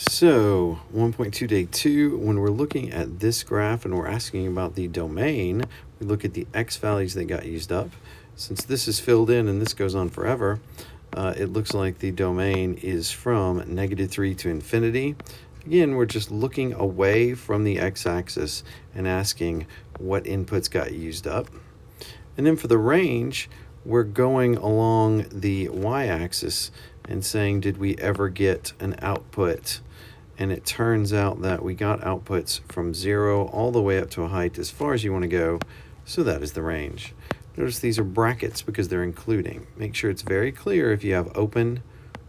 So 1.2 day 2, when we're looking at this graph and we're asking about the domain, we look at the x values that got used up. Since this is filled in and this goes on forever, it looks like the domain is from -3 to infinity. Again, we're just looking away from the x-axis and asking what inputs got used up. And then for the range, we're going along the y-axis and saying, did we ever get an output? And it turns out that we got outputs from 0 all the way up to a height as far as you want to go, so that is the range. Notice these are brackets because they're including. Make sure it's very clear if you have open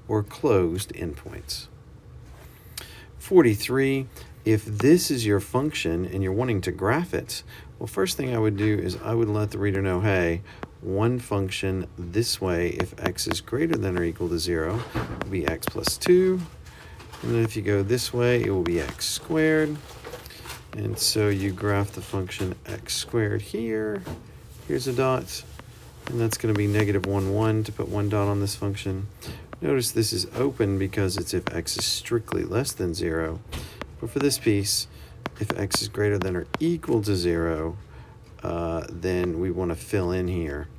or closed endpoints. 43, if this is your function and you're wanting to graph it, well, first thing I would do is I would let the reader know, hey, one function this way, if x is greater than or equal to 0, will be x plus 2. And then if you go this way, it will be x squared. And so you graph the function x squared here. Here's a dot. And that's going to be -1, 1 to put one dot on this function. Notice this is open because it's if x is strictly less than 0. But for this piece, if x is greater than or equal to 0, then we want to fill in here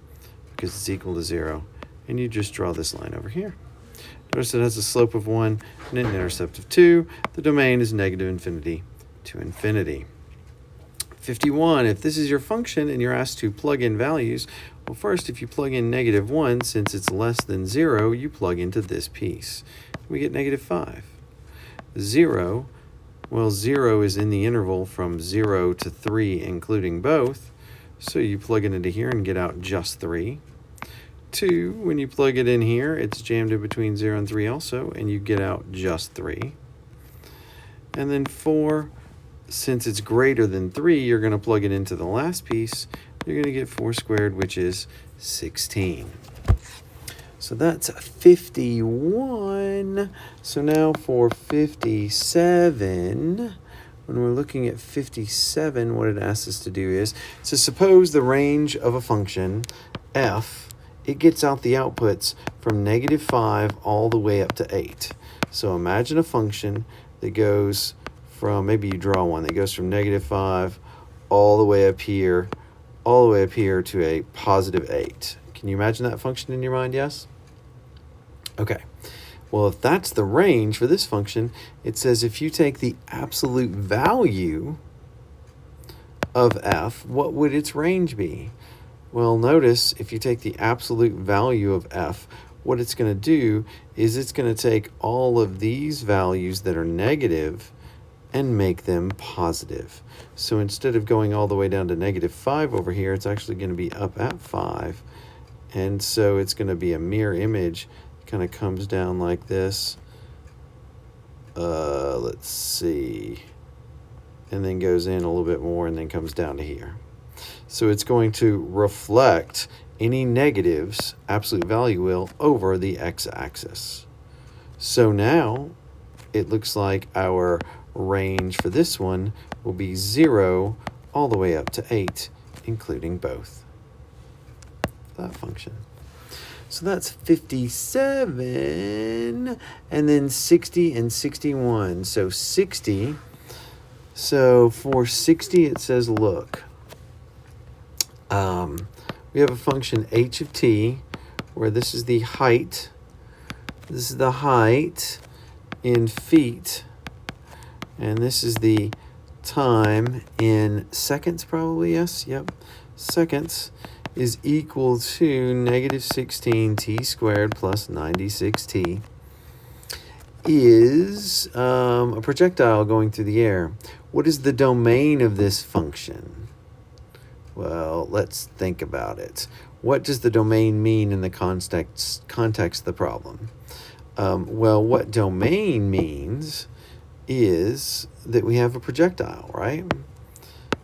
because it's equal to 0. And you just draw this line over here. Notice it has a slope of 1 and an intercept of 2. The domain is -infinity to infinity. 51, if this is your function and you're asked to plug in values, well, first, if you plug in -1, since it's less than 0, you plug into this piece. We get -5. 0, well, 0 is in the interval from 0 to 3, including both, so you plug it into here and get out just 3. 2, when you plug it in here, it's jammed in between 0 and 3 also, and you get out just 3. And then 4, since it's greater than 3, you're going to plug it into the last piece. You're going to get 4 squared, which is 16. So that's 51. So now for 57, when we're looking at 57, what it asks us to do is, so suppose the range of a function, f, it gets out the outputs from -5 all the way up to 8. So imagine a function that goes from, maybe you draw one, that goes from -5 all the way up here, to a +8. Can you imagine that function in your mind? Yes? Okay. Well, if that's the range for this function, it says if you take the absolute value of f, what would its range be? Well, notice if you take the absolute value of f, what it's going to do is it's going to take all of these values that are negative and make them positive. So instead of going all the way down to -5 over here, it's actually going to be up at 5. And so it's going to be a mirror image. It kind of comes down like this. Let's see. And then goes in a little bit more and then comes down to here. So it's going to reflect any negatives, absolute value will, over the x-axis. So now it looks like our range for this one will be 0 all the way up to 8, including both. That function. So that's 57, and then 60 and 61. So 60, so for 60 it says, look, we have a function h of t, where this is the height. This is the height in feet, and this is the time in seconds, probably, yes, yep. Seconds is equal to -16 t squared plus 96t is a projectile going through the air. What is the domain of this function? Well, let's think about it. What does the domain mean in the context of the problem? Well, what domain means is that we have a projectile, right?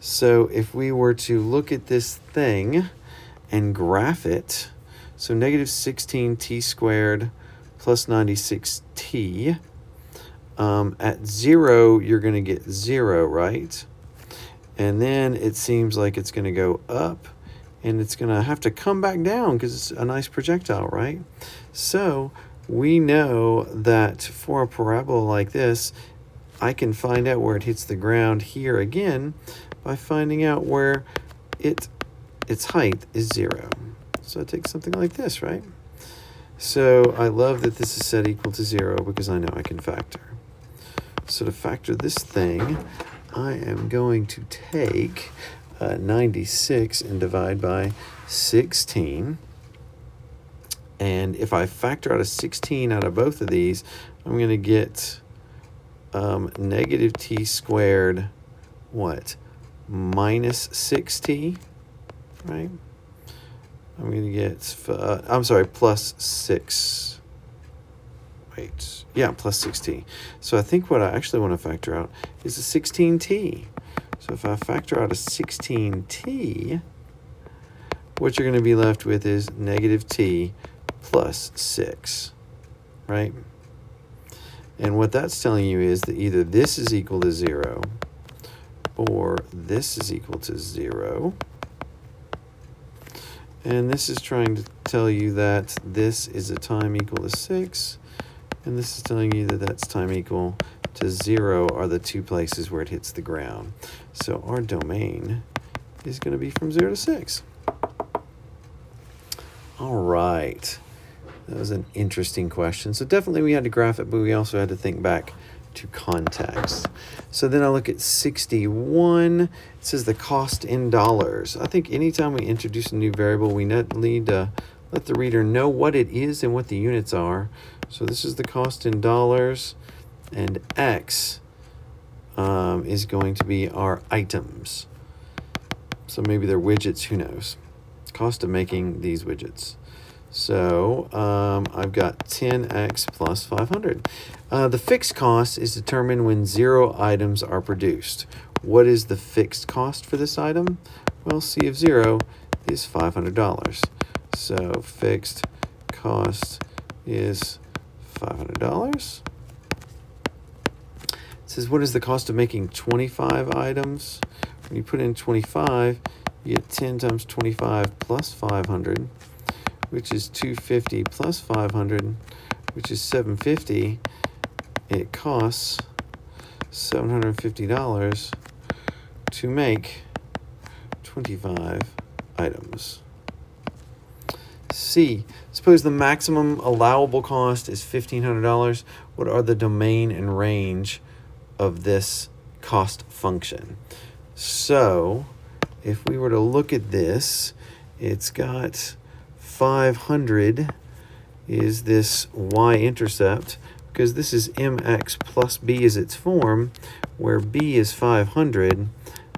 So if we were to look at this thing and graph it, so -16 t squared plus 96t, at 0, you're going to get 0, right? And then it seems like it's going to go up, and it's going to have to come back down because it's a nice projectile, right? So we know that for a parabola like this, I can find out where it hits the ground here again by finding out where its height is 0. So I take something like this, right? So I love that this is set equal to 0 because I know I can factor. So to factor this thing, I am going to take 96 and divide by 16. And if I factor out a 16 out of both of these, I'm going to get negative t squared, what? Minus 6t, right? I'm going to get, I'm sorry, plus 6. Wait, yeah, plus 6t. So I think what I actually want to factor out is a 16t. So if I factor out a 16t, what you're going to be left with is negative t plus 6, right? And what that's telling you is that either this is equal to 0 or this is equal to 0. And this is trying to tell you that this is a time equal to 6. And this is telling you that that's time equal to 0 are the two places where it hits the ground. So our domain is going to be from 0 to 6. All right. That was an interesting question. So definitely we had to graph it, but we also had to think back to context. So then I look at 61. It says the cost in dollars. I think anytime we introduce a new variable, we need to let the reader know what it is and what the units are. So this is the cost in dollars, and X is going to be our items. So maybe they're widgets, who knows? Cost of making these widgets. So I've got 10x plus 500. The fixed cost is determined when 0 items are produced. What is the fixed cost for this item? Well, C of 0 is $500. So fixed cost is $500. It says, what is the cost of making 25 items? When you put in 25, you get 10 times 25 plus 500, which is 250 plus 500, which is 750. It costs $750 to make 25 items. C, suppose the maximum allowable cost is $1,500. What are the domain and range of this cost function? So if we were to look at this, it's got 500 is this y-intercept, because this is mx plus b is its form, where b is 500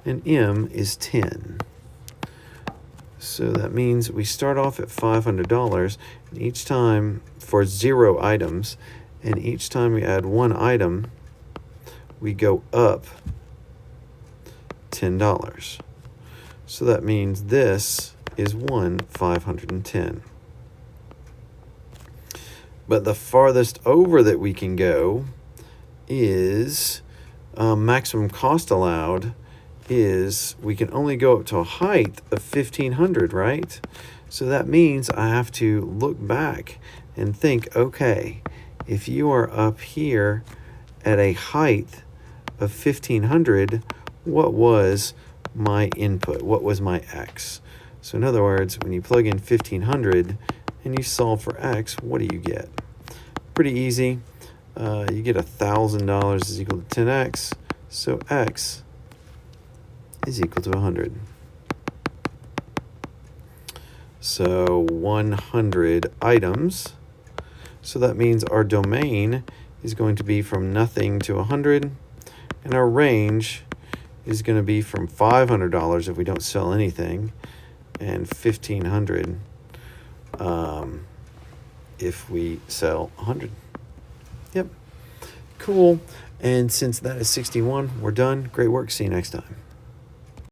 and m is 10. So that means we start off at $500, and each time for 0 items, and each time we add 1 item, we go up $10. So that means this is 510. But the farthest over that we can go is maximum cost allowed is we can only go up to a height of 1,500, right? So that means I have to look back and think, okay, if you are up here at a height of 1,500, what was my input? What was my x? So in other words, when you plug in 1,500 and you solve for x, what do you get? Pretty easy. You get $1,000 is equal to 10x, so x is equal to 100. So 100 items. So that means our domain is going to be from nothing to 100, and our range is going to be from $500 if we don't sell anything, and 1,500 if we sell 100. Yep. Cool. And since that is 61, we're done. Great work. See you next time.